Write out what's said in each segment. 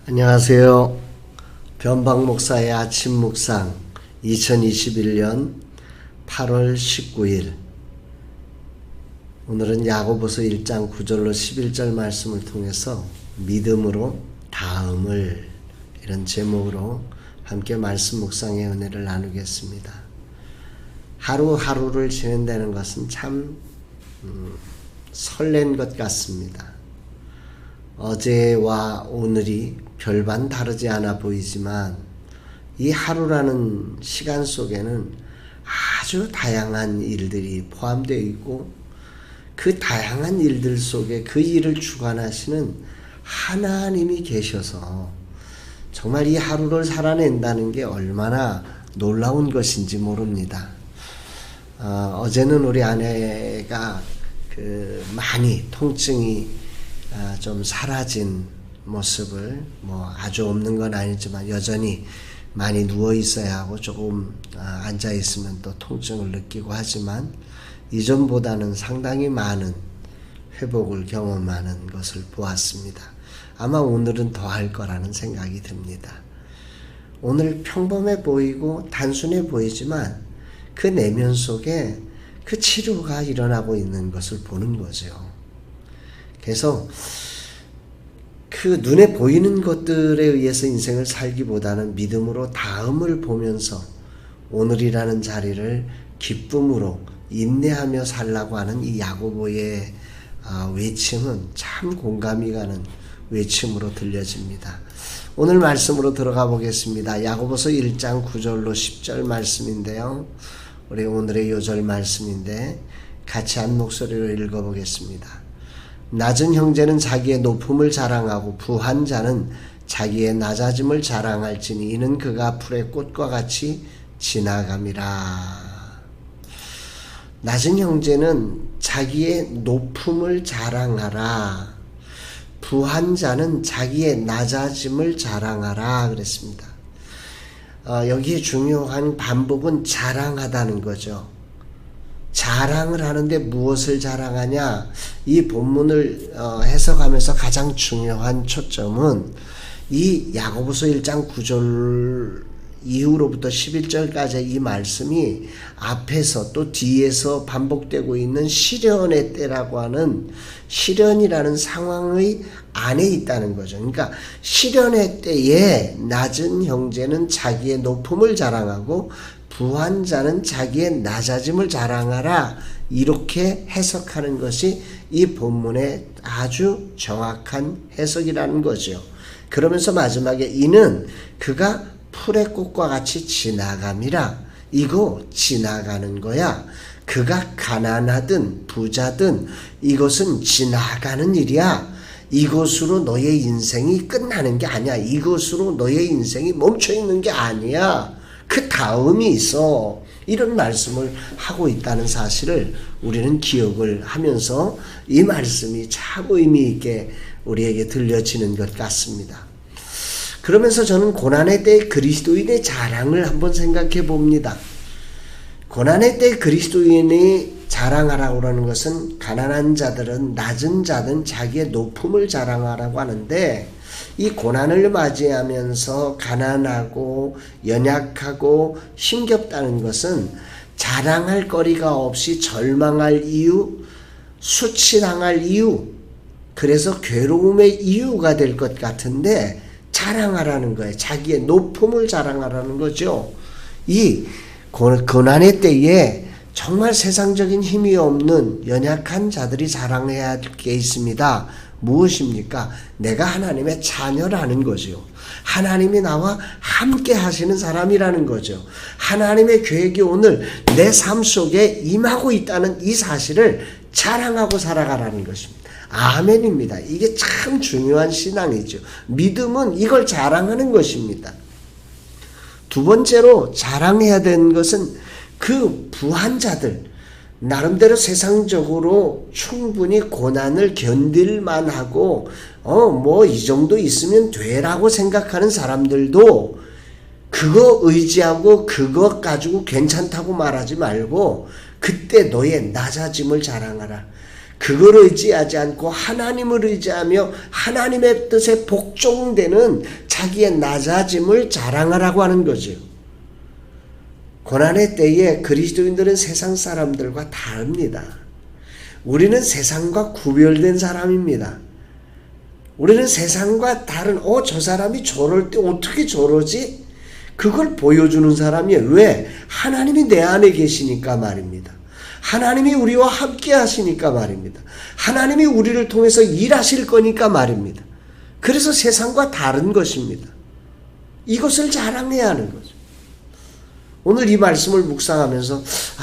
안녕하세요. 변방 목사의 아침 묵상 2021년 8월 19일 오늘은 야고보서 1장 9절로 11절 말씀을 통해서 믿음으로 다음을 이런 제목으로 함께 말씀 묵상의 은혜를 나누겠습니다. 하루하루를 지낸다는 것은 참 설렌 것 같습니다. 어제와 오늘이 별반 다르지 않아 보이지만 이 하루라는 시간 속에는 아주 다양한 일들이 포함되어 있고 그 다양한 일들 속에 그 일을 주관하시는 하나님이 계셔서 정말 이 하루를 살아낸다는 게 얼마나 놀라운 것인지 모릅니다. 어제는 우리 아내가 많이 통증이 좀 사라진 모습을 아주 없는 건 아니지만 여전히 많이 누워 있어야 하고 조금 앉아 있으면 또 통증을 느끼고 하지만 이전보다는 상당히 많은 회복을 경험하는 것을 보았습니다. 아마 오늘은 더 할 거라는 생각이 듭니다. 오늘 평범해 보이고 단순해 보이지만 그 내면 속에 그 치료가 일어나고 있는 것을 보는 거죠. 그래서 그 눈에 보이는 것들에 의해서 인생을 살기보다는 믿음으로 다음을 보면서 오늘이라는 자리를 기쁨으로 인내하며 살라고 하는 이 야고보의 외침은 참 공감이 가는 외침으로 들려집니다. 오늘 말씀으로 들어가 보겠습니다. 야고보서 1장 9절로 10절 말씀인데요. 우리 오늘의 요절 말씀인데 같이 한 목소리로 읽어보겠습니다. 낮은 형제는 자기의 높음을 자랑하고 부한 자는 자기의 낮아짐을 자랑할지니 이는 그가 풀의 꽃과 같이 지나감이라. 낮은 형제는 자기의 높음을 자랑하라. 부한 자는 자기의 낮아짐을 자랑하라 그랬습니다. 여기에 중요한 반복은 자랑하다는 거죠. 자랑을 하는데 무엇을 자랑하냐? 이 본문을 해석하면서 가장 중요한 초점은 이 야고보서 1장 9절 이후로부터 11절까지 이 말씀이 앞에서 또 뒤에서 반복되고 있는 시련의 때라고 하는 시련이라는 상황의 안에 있다는 거죠. 그러니까 시련의 때에 낮은 형제는 자기의 높음을 자랑하고 부한 자는 자기의 낮아짐을 자랑하라. 이렇게 해석하는 것이 이 본문의 아주 정확한 해석이라는 거죠. 그러면서 마지막에 이는 그가 풀의 꽃과 같이 지나감이라. 이거 지나가는 거야. 그가 가난하든 부자든 이것은 지나가는 일이야. 이것으로 너의 인생이 끝나는 게 아니야. 이것으로 너의 인생이 멈춰있는 게 아니야. 그 다음이 있어. 이런 말씀을 하고 있다는 사실을 우리는 기억을 하면서 이 말씀이 참 의미 있게 우리에게 들려지는 것 같습니다. 그러면서 저는 고난의 때 그리스도인의 자랑을 한번 생각해 봅니다. 고난의 때 그리스도인이 자랑하라고 하는 것은 가난한 자들은 낮은 자든 자기의 높음을 자랑하라고 하는데 이 고난을 맞이하면서 가난하고 연약하고 힘겹다는 것은 자랑할 거리가 없이 절망할 이유, 수치당할 이유, 그래서 괴로움의 이유가 될 것 같은데 자랑하라는 거예요. 자기의 높음을 자랑하라는 거죠. 이 고난의 때에 정말 세상적인 힘이 없는 연약한 자들이 자랑해야 할 게 있습니다. 무엇입니까? 내가 하나님의 자녀라는 거죠. 하나님이 나와 함께 하시는 사람이라는 거죠. 하나님의 계획이 오늘 내 삶 속에 임하고 있다는 이 사실을 자랑하고 살아가라는 것입니다. 아멘입니다. 이게 참 중요한 신앙이죠. 믿음은 이걸 자랑하는 것입니다. 두 번째로 자랑해야 되는 것은 그 부한 자들, 나름대로 세상적으로 충분히 고난을 견딜만 하고 이 정도 있으면 돼라고 생각하는 사람들도 그거 의지하고 그거 가지고 괜찮다고 말하지 말고 그때 너의 낮아짐을 자랑하라. 그걸 의지하지 않고 하나님을 의지하며 하나님의 뜻에 복종되는 자기의 낮아짐을 자랑하라고 하는 거죠. 고난의 때에 그리스도인들은 세상 사람들과 다릅니다. 우리는 세상과 구별된 사람입니다. 우리는 세상과 다른 저 사람이 저럴 때 어떻게 저러지? 그걸 보여주는 사람이에요. 왜? 하나님이 내 안에 계시니까 말입니다. 하나님이 우리와 함께 하시니까 말입니다. 하나님이 우리를 통해서 일하실 거니까 말입니다. 그래서 세상과 다른 것입니다. 이것을 자랑해야 하는 거죠. 오늘 이 말씀을 묵상하면서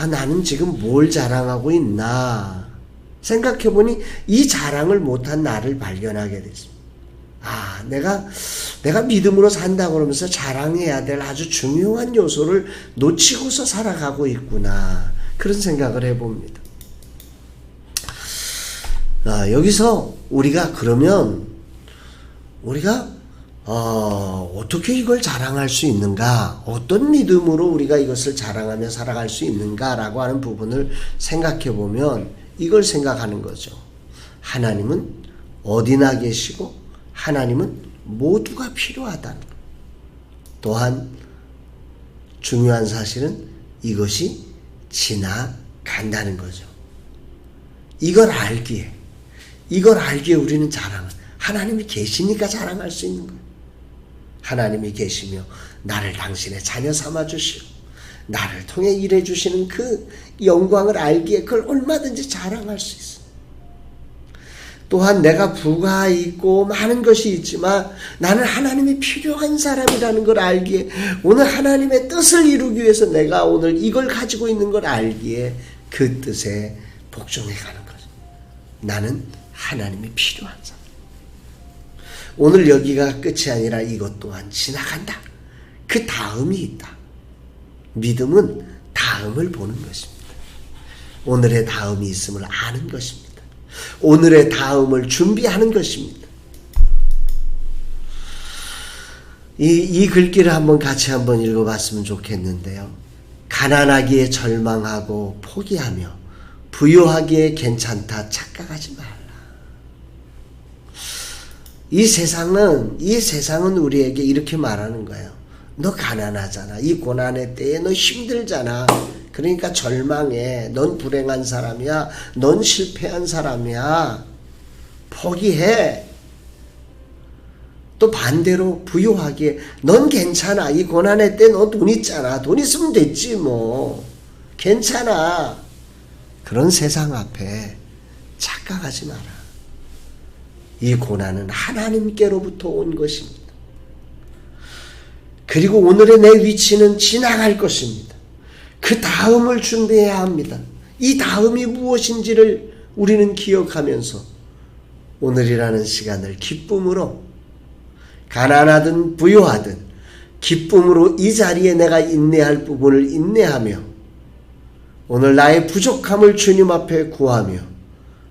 나는 지금 뭘 자랑하고 있나 생각해보니 이 자랑을 못한 나를 발견하게 됐습니다. 내가 믿음으로 산다고 그러면서 자랑해야 될 아주 중요한 요소를 놓치고서 살아가고 있구나. 그런 생각을 해봅니다. 여기서 우리가 어떻게 이걸 자랑할 수 있는가? 어떤 믿음으로 우리가 이것을 자랑하며 살아갈 수 있는가라고 하는 부분을 생각해 보면 이걸 생각하는 거죠. 하나님은 어디나 계시고 하나님은 모두가 필요하다는 것. 또한 중요한 사실은 이것이 지나간다는 거죠. 이걸 알기에 우리는 하나님이 계시니까 자랑할 수 있는 거예요. 하나님이 계시며 나를 당신의 자녀 삼아주시고 나를 통해 일해주시는 그 영광을 알기에 그걸 얼마든지 자랑할 수 있어요. 또한 내가 부가 있고 많은 것이 있지만 나는 하나님이 필요한 사람이라는 걸 알기에 오늘 하나님의 뜻을 이루기 위해서 내가 오늘 이걸 가지고 있는 걸 알기에 그 뜻에 복종해 가는 거죠. 나는 하나님이 필요한 사람. 오늘 여기가 끝이 아니라 이것 또한 지나간다. 그 다음이 있다. 믿음은 다음을 보는 것입니다. 오늘의 다음이 있음을 아는 것입니다. 오늘의 다음을 준비하는 것입니다. 이 글귀를 같이 한번 읽어봤으면 좋겠는데요. 가난하기에 절망하고 포기하며 부유하기에 괜찮다 착각하지 말라. 이 세상은 우리에게 이렇게 말하는 거예요. 너 가난하잖아. 이 고난의 때에 너 힘들잖아. 그러니까 절망해. 넌 불행한 사람이야. 넌 실패한 사람이야. 포기해. 또 반대로 부유하게 넌 괜찮아. 이 고난의 때 너 돈 있잖아. 돈 있으면 됐지 뭐. 괜찮아. 그런 세상 앞에 착각하지 마라. 이 고난은 하나님께로부터 온 것입니다. 그리고 오늘의 내 위치는 지나갈 것입니다. 그 다음을 준비해야 합니다. 이 다음이 무엇인지를 우리는 기억하면서 오늘이라는 시간을 기쁨으로 가난하든 부유하든 기쁨으로 이 자리에 내가 인내할 부분을 인내하며 오늘 나의 부족함을 주님 앞에 구하며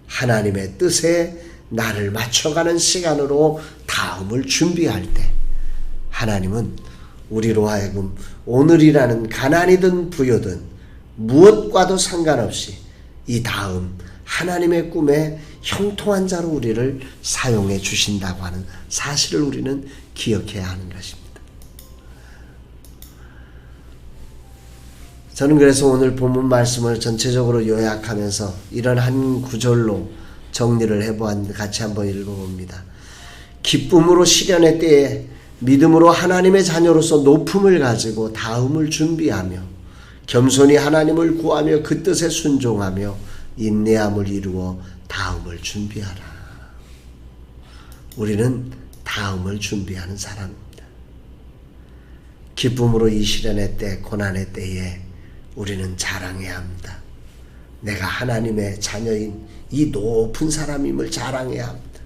하나님의 뜻에 나를 맞춰가는 시간으로 다음을 준비할 때 하나님은 우리로 하여금 오늘이라는 가난이든 부여든 무엇과도 상관없이 이 다음 하나님의 꿈에 형통한 자로 우리를 사용해 주신다고 하는 사실을 우리는 기억해야 하는 것입니다. 저는 그래서 오늘 본문 말씀을 전체적으로 요약하면서 이런 한 구절로 정리를 해보았는데 같이 한번 읽어봅니다. 기쁨으로 시련의 때에 믿음으로 하나님의 자녀로서 높음을 가지고 다음을 준비하며 겸손히 하나님을 구하며 그 뜻에 순종하며 인내함을 이루어 다음을 준비하라. 우리는 다음을 준비하는 사람입니다. 기쁨으로 이 시련의 때, 고난의 때에 우리는 자랑해야 합니다. 내가 하나님의 자녀인 이 높은 사람임을 자랑해야 합니다.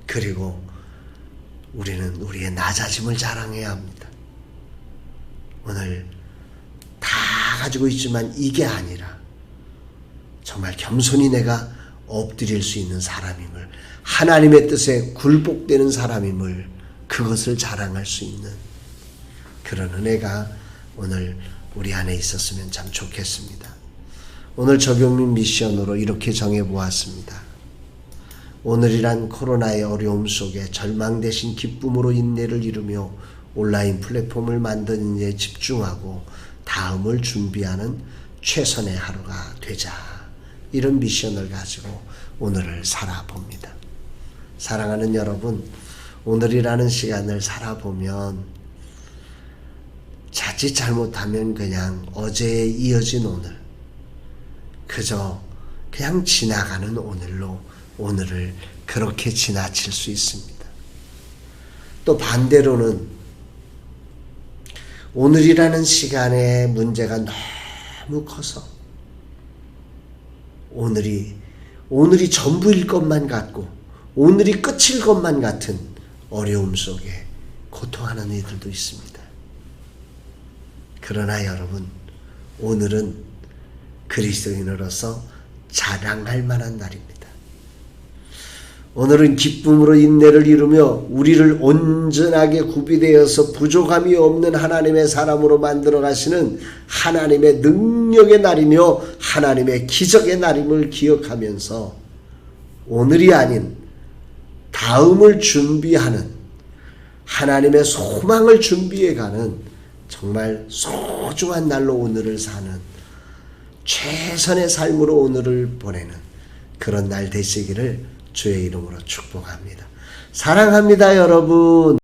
그리고 우리는 우리의 낮아짐을 자랑해야 합니다. 오늘 다 가지고 있지만 이게 아니라 정말 겸손히 내가 엎드릴 수 있는 사람임을, 하나님의 뜻에 굴복되는 사람임을, 그것을 자랑할 수 있는 그런 은혜가 오늘 우리 안에 있었으면 참 좋겠습니다. 오늘 적용민 미션으로 이렇게 정해보았습니다. 오늘이란 코로나의 어려움 속에 절망 대신 기쁨으로 인내를 이루며 온라인 플랫폼을 만드는 데 집중하고 다음을 준비하는 최선의 하루가 되자. 이런 미션을 가지고 오늘을 살아봅니다. 사랑하는 여러분, 오늘이라는 시간을 살아보면 자칫 잘못하면 그냥 어제에 이어진 오늘, 그저 그냥 지나가는 오늘로 오늘을 그렇게 지나칠 수 있습니다. 또 반대로는 오늘이라는 시간의 문제가 너무 커서 오늘이 전부일 것만 같고 오늘이 끝일 것만 같은 어려움 속에 고통하는 이들도 있습니다. 그러나 여러분, 오늘은 그리스도인으로서 자랑할 만한 날입니다. 오늘은 기쁨으로 인내를 이루며 우리를 온전하게 구비되어서 부족함이 없는 하나님의 사람으로 만들어 가시는 하나님의 능력의 날이며 하나님의 기적의 날임을 기억하면서 오늘이 아닌 다음을 준비하는 하나님의 소망을 준비해가는 정말 소중한 날로 오늘을 사는 최선의 삶으로 오늘을 보내는 그런 날 되시기를 주의 이름으로 축복합니다. 사랑합니다, 여러분.